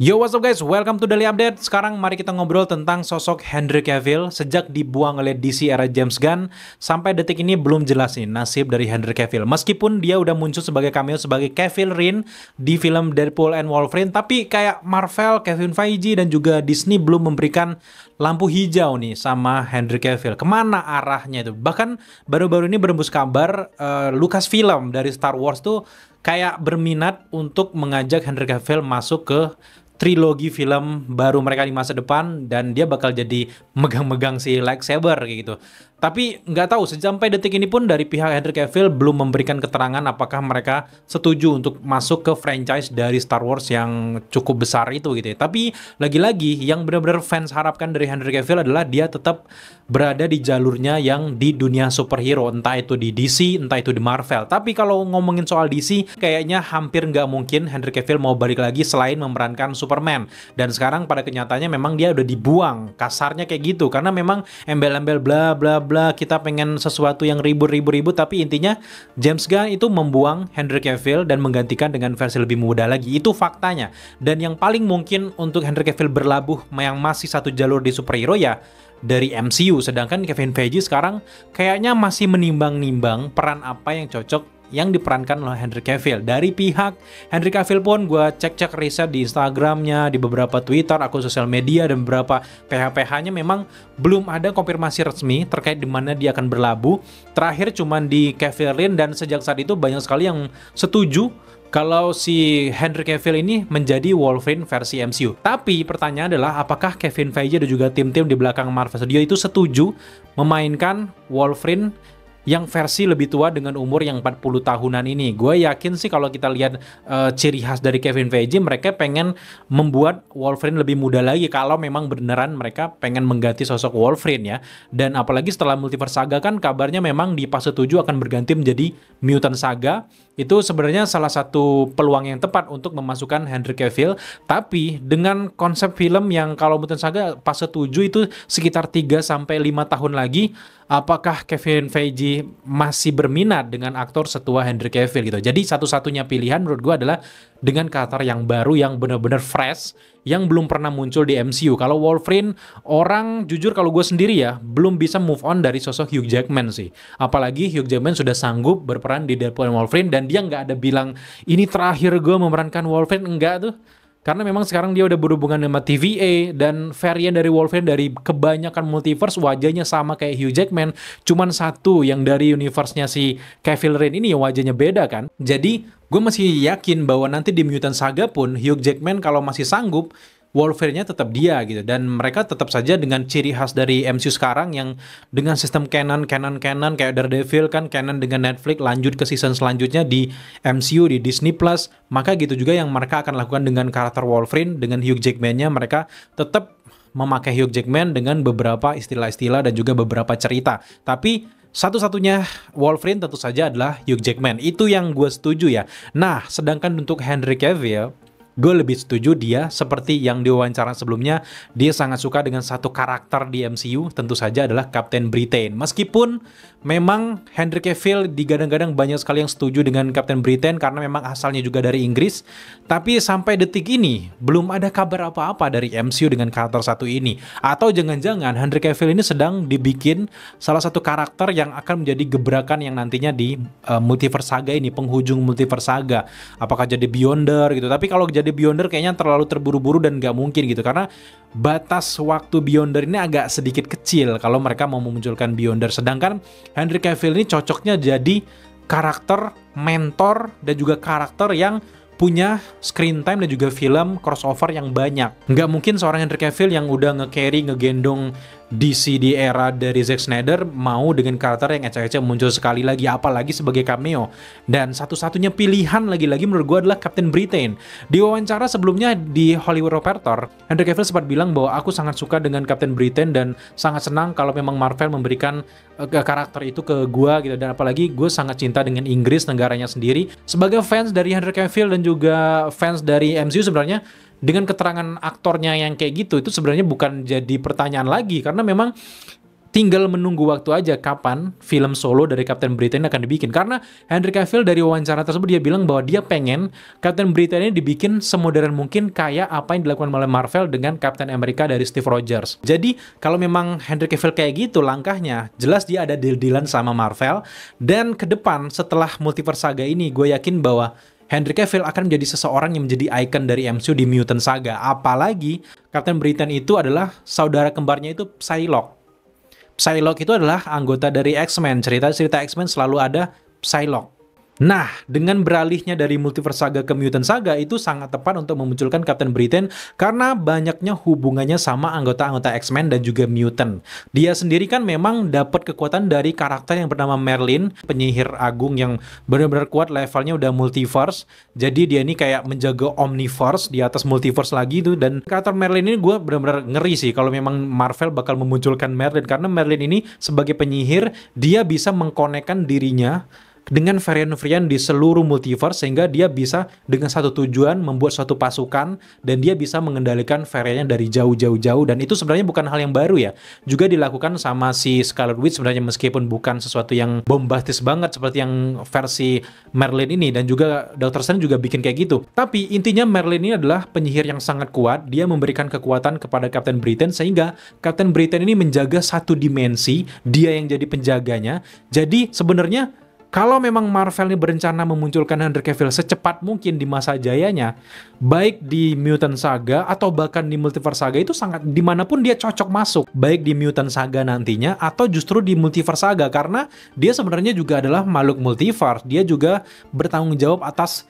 Yo, what's up guys? Welcome to Daily Update. Sekarang mari kita ngobrol tentang sosok Henry Cavill. Sejak dibuang oleh DC era James Gunn, sampai detik ini belum jelas nih nasib dari Henry Cavill. Meskipun dia udah muncul sebagai cameo sebagai Cavill Rin di film Deadpool and Wolverine, tapi kayak Marvel, Kevin Feige, dan juga Disney belum memberikan lampu hijau nih sama Henry Cavill. Kemana arahnya itu? Bahkan baru-baru ini berembus kabar Lucasfilm dari Star Wars tuh kayak berminat untuk mengajak Henry Cavill masuk ke trilogi film baru mereka di masa depan, dan dia bakal jadi megang-megang si lightsaber kayak gitu. Tapi nggak tahu, sampai detik ini pun dari pihak Henry Cavill belum memberikan keterangan apakah mereka setuju untuk masuk ke franchise dari Star Wars yang cukup besar itu gitu ya. Tapi lagi-lagi yang benar-benar fans harapkan dari Henry Cavill adalah dia tetap berada di jalurnya yang di dunia superhero, entah itu di DC, entah itu di Marvel. Tapi kalau ngomongin soal DC, kayaknya hampir nggak mungkin Henry Cavill mau balik lagi selain memerankan Superman. Dan sekarang pada kenyataannya memang dia udah dibuang, kasarnya kayak gitu, karena memang embel-embel bla bla bla, kita pengen sesuatu yang ribut-ribut, tapi intinya James Gunn itu membuang Henry Cavill dan menggantikan dengan versi lebih muda lagi. Itu faktanya. Dan yang paling mungkin untuk Henry Cavill berlabuh yang masih satu jalur di superhero ya dari MCU, sedangkan Kevin Feige sekarang kayaknya masih menimbang-nimbang peran apa yang cocok yang diperankan oleh Henry Cavill. Dari pihak Henry Cavill pun gue cek-cek riset di Instagramnya, di beberapa Twitter, akun sosial media, dan beberapa PH-PH-nya memang belum ada konfirmasi resmi terkait di mana dia akan berlabuh. Terakhir cuman di Cavill Rin, dan sejak saat itu banyak sekali yang setuju kalau si Henry Cavill ini menjadi Wolverine versi MCU. Tapi pertanyaan adalah apakah Kevin Feige dan juga tim-tim di belakang Marvel Studio itu setuju memainkan Wolverine yang versi lebih tua dengan umur yang 40 tahunan ini. Gue yakin sih kalau kita lihat ciri khas dari Kevin Feige, mereka pengen membuat Wolverine lebih muda lagi kalau memang beneran mereka pengen mengganti sosok Wolverine ya. Dan apalagi setelah Multiverse Saga kan kabarnya memang di fase 7 akan berganti menjadi Mutant Saga. Itu sebenarnya salah satu peluang yang tepat untuk memasukkan Henry Cavill. Tapi dengan konsep film yang kalau Mutant Saga fase 7 itu sekitar 3-5 tahun lagi, apakah Kevin Feige masih berminat dengan aktor setua Henry Cavill gitu. Jadi satu-satunya pilihan menurut gue adalah dengan karakter yang baru, yang benar-benar fresh, yang belum pernah muncul di MCU. Kalau Wolverine, orang jujur kalau gue sendiri ya belum bisa move on dari sosok Hugh Jackman sih. Apalagi Hugh Jackman sudah sanggup berperan di Deadpool and Wolverine, dan dia nggak ada bilang ini terakhir gue memerankan Wolverine, enggak tuh. Karena memang sekarang dia udah berhubungan sama TVA, dan varian dari Wolverine dari kebanyakan multiverse wajahnya sama kayak Hugh Jackman. Cuman satu yang dari universe-nya si Cavill Rin ini wajahnya beda kan. Jadi gue masih yakin bahwa nanti di Mutant Saga pun Hugh Jackman kalau masih sanggup, Wolverine-nya tetap dia gitu, dan mereka tetap saja dengan ciri khas dari MCU sekarang yang dengan sistem canon kayak Daredevil kan canon dengan Netflix, lanjut ke season selanjutnya di MCU di Disney Plus. Maka gitu juga yang mereka akan lakukan dengan karakter Wolverine, dengan Hugh Jackman-nya mereka tetap memakai Hugh Jackman dengan beberapa istilah-istilah dan juga beberapa cerita. Tapi satu-satunya Wolverine tentu saja adalah Hugh Jackman. Itu yang gue setuju ya. Nah, sedangkan untuk Henry Cavill, gue lebih setuju dia seperti yang diwawancara sebelumnya, dia sangat suka dengan satu karakter di MCU, tentu saja adalah Captain Britain. Meskipun memang Henry Cavill digadang-gadang banyak sekali yang setuju dengan Captain Britain karena memang asalnya juga dari Inggris, tapi sampai detik ini belum ada kabar apa-apa dari MCU dengan karakter satu ini. Atau jangan-jangan Henry Cavill ini sedang dibikin salah satu karakter yang akan menjadi gebrakan yang nantinya di Multiverse Saga ini, penghujung Multiverse Saga. Apakah jadi Beyonder gitu. Tapi kalau jadi Beyonder kayaknya terlalu terburu-buru dan gak mungkin gitu, karena batas waktu Beyonder ini agak sedikit kecil kalau mereka mau memunculkan Beyonder. Sedangkan Henry Cavill ini cocoknya jadi karakter mentor dan juga karakter yang punya screen time dan juga film crossover yang banyak. Nggak mungkin seorang Henry Cavill yang udah nge-carry, ngegendong DC di era dari Zack Snyder mau dengan karakter yang ecek-ecek muncul sekali lagi, apalagi sebagai cameo. Dan satu-satunya pilihan lagi-lagi menurut gue adalah Captain Britain. Di wawancara sebelumnya di Hollywood Reporter, Henry Cavill sempat bilang bahwa aku sangat suka dengan Captain Britain dan sangat senang kalau memang Marvel memberikan karakter itu ke gue gitu. Dan apalagi gue sangat cinta dengan Inggris, negaranya sendiri. Sebagai fans dari Henry Cavill dan juga fans dari MCU sebenarnya, dengan keterangan aktornya yang kayak gitu, itu sebenarnya bukan jadi pertanyaan lagi, karena memang tinggal menunggu waktu aja kapan film solo dari Captain Britain akan dibikin. Karena Henry Cavill dari wawancara tersebut dia bilang bahwa dia pengen Captain Britain ini dibikin semodern mungkin kayak apa yang dilakukan oleh Marvel dengan Captain America dari Steve Rogers. Jadi kalau memang Henry Cavill kayak gitu langkahnya, jelas dia ada deal-dealan sama Marvel. Dan ke depan setelah Multiverse Saga ini, gue yakin bahwa Henry Cavill akan menjadi seseorang yang menjadi icon dari MCU di Mutant Saga. Apalagi Captain Britain itu adalah saudara kembarnya itu Psylocke. Psylocke itu adalah anggota dari X-Men. Cerita-cerita X-Men selalu ada Psylocke. Nah, dengan beralihnya dari Multiverse Saga ke Mutant Saga itu sangat tepat untuk memunculkan Captain Britain karena banyaknya hubungannya sama anggota-anggota X-Men dan juga Mutant. Dia sendiri kan memang dapat kekuatan dari karakter yang bernama Merlin, penyihir agung yang benar-benar kuat, levelnya udah multiverse. Jadi dia ini kayak menjaga omniverse di atas multiverse lagi tuh. Dan karakter Merlin ini gue benar-benar ngeri sih kalau memang Marvel bakal memunculkan Merlin, karena Merlin ini sebagai penyihir dia bisa mengkonekkan dirinya dengan varian-varian di seluruh multiverse sehingga dia bisa dengan satu tujuan membuat suatu pasukan dan dia bisa mengendalikan variannya dari jauh-jauh-jauh. Dan itu sebenarnya bukan hal yang baru ya, juga dilakukan sama si Scarlet Witch sebenarnya, meskipun bukan sesuatu yang bombastis banget seperti yang versi Merlin ini. Dan juga Doctor Strange juga bikin kayak gitu. Tapi intinya Merlin ini adalah penyihir yang sangat kuat. Dia memberikan kekuatan kepada Captain Britain sehingga Captain Britain ini menjaga satu dimensi, dia yang jadi penjaganya. Jadi sebenarnya kalau memang Marvel ini berencana memunculkan Henry Cavill secepat mungkin di masa jayanya, baik di Mutant Saga atau bahkan di Multiverse Saga, itu sangat dimanapun dia cocok masuk, baik di Mutant Saga nantinya atau justru di Multiverse Saga, karena dia sebenarnya juga adalah makhluk multiverse. Dia juga bertanggung jawab atas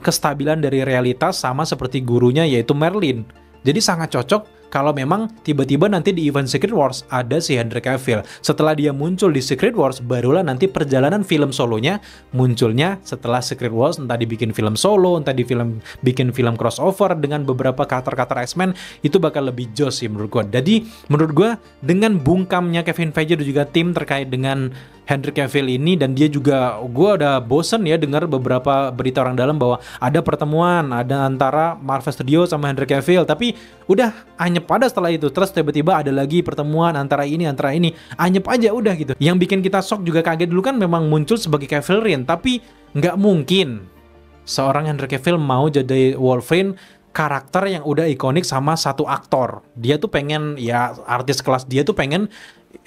kestabilan dari realitas sama seperti gurunya yaitu Merlin. Jadi sangat cocok kalau memang tiba-tiba nanti di event Secret Wars ada si Henry Cavill. Setelah dia muncul di Secret Wars, barulah nanti perjalanan film solonya munculnya setelah Secret Wars. Entah dibikin film solo, entah bikin film crossover dengan beberapa karakter-karakter X-Men, itu bakal lebih joss sih menurut gue. Jadi menurut gue dengan bungkamnya Kevin Feige dan juga tim terkait dengan Henry Cavill ini, dan dia juga, gue udah bosen ya dengar beberapa berita orang dalam bahwa ada pertemuan ada antara Marvel Studios sama Henry Cavill, tapi udah anyep pada setelah itu. Terus tiba-tiba ada lagi pertemuan antara ini anyep aja udah gitu. Yang bikin kita shock juga kaget dulu kan memang muncul sebagai Wolverine, tapi nggak mungkin seorang Henry Cavill mau jadi Wolverine, karakter yang udah ikonik sama satu aktor. Dia tuh pengen, ya artis kelas dia tuh pengen,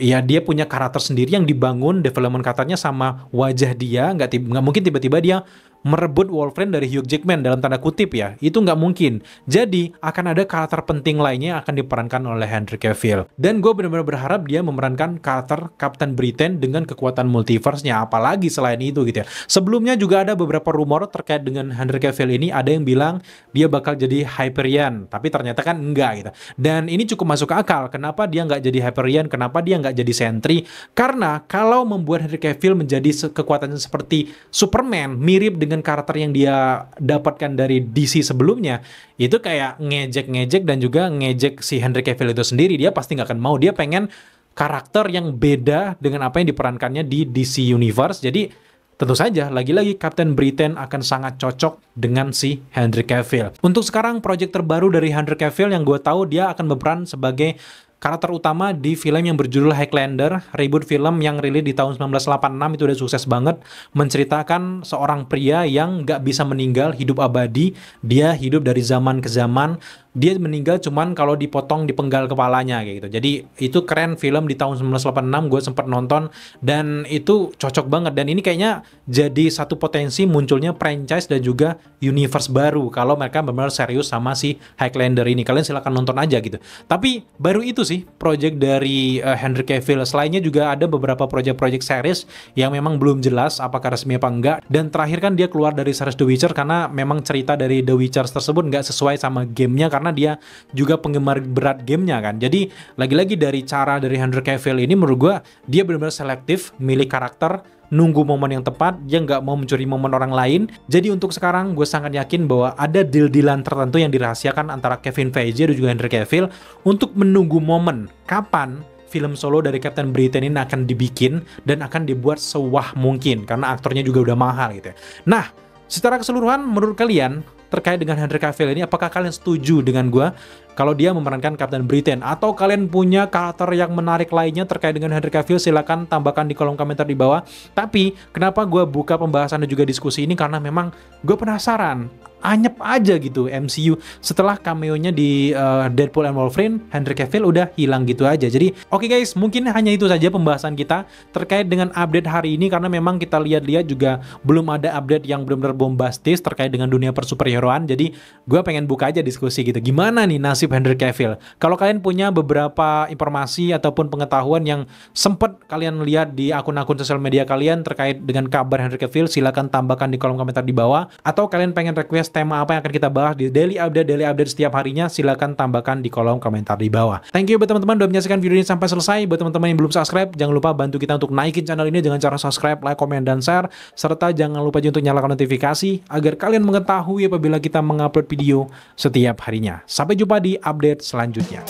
ya dia punya karakter sendiri yang dibangun development karakternya sama wajah dia. Nggak mungkin tiba-tiba dia merebut Wolverine dari Hugh Jackman dalam tanda kutip ya, itu nggak mungkin. Jadi akan ada karakter penting lainnya yang akan diperankan oleh Henry Cavill. Dan gue benar-benar berharap dia memerankan karakter Captain Britain dengan kekuatan multiverse-nya, apalagi selain itu gitu ya. Sebelumnya juga ada beberapa rumor terkait dengan Henry Cavill ini, ada yang bilang dia bakal jadi Hyperion, tapi ternyata kan enggak gitu. Dan ini cukup masuk akal, kenapa dia nggak jadi Hyperion, kenapa dia nggak jadi Sentry, karena kalau membuat Henry Cavill menjadi kekuatannya seperti Superman, mirip dengan karakter yang dia dapatkan dari DC sebelumnya, itu kayak ngejek-ngejek dan juga ngejek si Henry Cavill itu sendiri. Dia pasti nggak akan mau, dia pengen karakter yang beda dengan apa yang diperankannya di DC Universe. Jadi tentu saja lagi-lagi Captain Britain akan sangat cocok dengan si Henry Cavill. Untuk sekarang proyek terbaru dari Henry Cavill yang gue tahu, dia akan berperan sebagai karakter utama di film yang berjudul Highlander, reboot film yang rilis di tahun 1986, itu udah sukses banget, menceritakan seorang pria yang nggak bisa meninggal, hidup abadi, dia hidup dari zaman ke zaman, dia meninggal cuman kalau dipotong dipenggal kepalanya kayak gitu. Jadi itu keren, film di tahun 1986, gue sempat nonton dan itu cocok banget. Dan ini kayaknya jadi satu potensi munculnya franchise dan juga universe baru kalau mereka benar-benar serius sama si Highlander ini. Kalian silahkan nonton aja gitu. Tapi baru itu sih project dari Henry Cavill. Selainnya juga ada beberapa project-project series yang memang belum jelas apakah resmi apa enggak. Dan terakhir kan dia keluar dari series The Witcher karena memang cerita dari The Witcher tersebut nggak sesuai sama gamenya, karena dia juga penggemar berat gamenya kan. Jadi lagi-lagi dari cara dari Henry Cavill ini menurut gue dia benar-benar selektif milih karakter, nunggu momen yang tepat, dia nggak mau mencuri momen orang lain. Jadi untuk sekarang gue sangat yakin bahwa ada deal-dealan tertentu yang dirahasiakan antara Kevin Feige dan juga Henry Cavill untuk menunggu momen kapan film solo dari Captain Britain ini akan dibikin dan akan dibuat sewah mungkin karena aktornya juga udah mahal gitu ya. Nah, secara keseluruhan menurut kalian terkait dengan Henry Cavill ini, apakah kalian setuju dengan gue kalau dia memerankan Captain Britain. Atau kalian punya karakter yang menarik lainnya terkait dengan Henry Cavill, silakan tambahkan di kolom komentar di bawah. Tapi kenapa gue buka pembahasan dan juga diskusi ini, karena memang gue penasaran. Anyep aja gitu MCU setelah cameo-nya di Deadpool and Wolverine, Henry Cavill udah hilang gitu aja. Jadi oke guys, mungkin hanya itu saja pembahasan kita terkait dengan update hari ini, karena memang kita lihat-lihat juga belum ada update yang benar-benar bombastis terkait dengan dunia persuperheroan. Jadi gue pengen buka aja diskusi gitu, gimana nih nasib Henry Cavill. Kalau kalian punya beberapa informasi ataupun pengetahuan yang sempet kalian lihat di akun-akun sosial media kalian terkait dengan kabar Henry Cavill, silakan tambahkan di kolom komentar di bawah. Atau kalian pengen request tema apa yang akan kita bahas di daily update setiap harinya, silakan tambahkan di kolom komentar di bawah. Thank you buat teman-teman udah menyaksikan video ini sampai selesai. Buat teman-teman yang belum subscribe, jangan lupa bantu kita untuk naikin channel ini dengan cara subscribe, like, komen, dan share. Serta jangan lupa juga untuk nyalakan notifikasi agar kalian mengetahui apabila kita mengupload video setiap harinya. Sampai jumpa di update selanjutnya.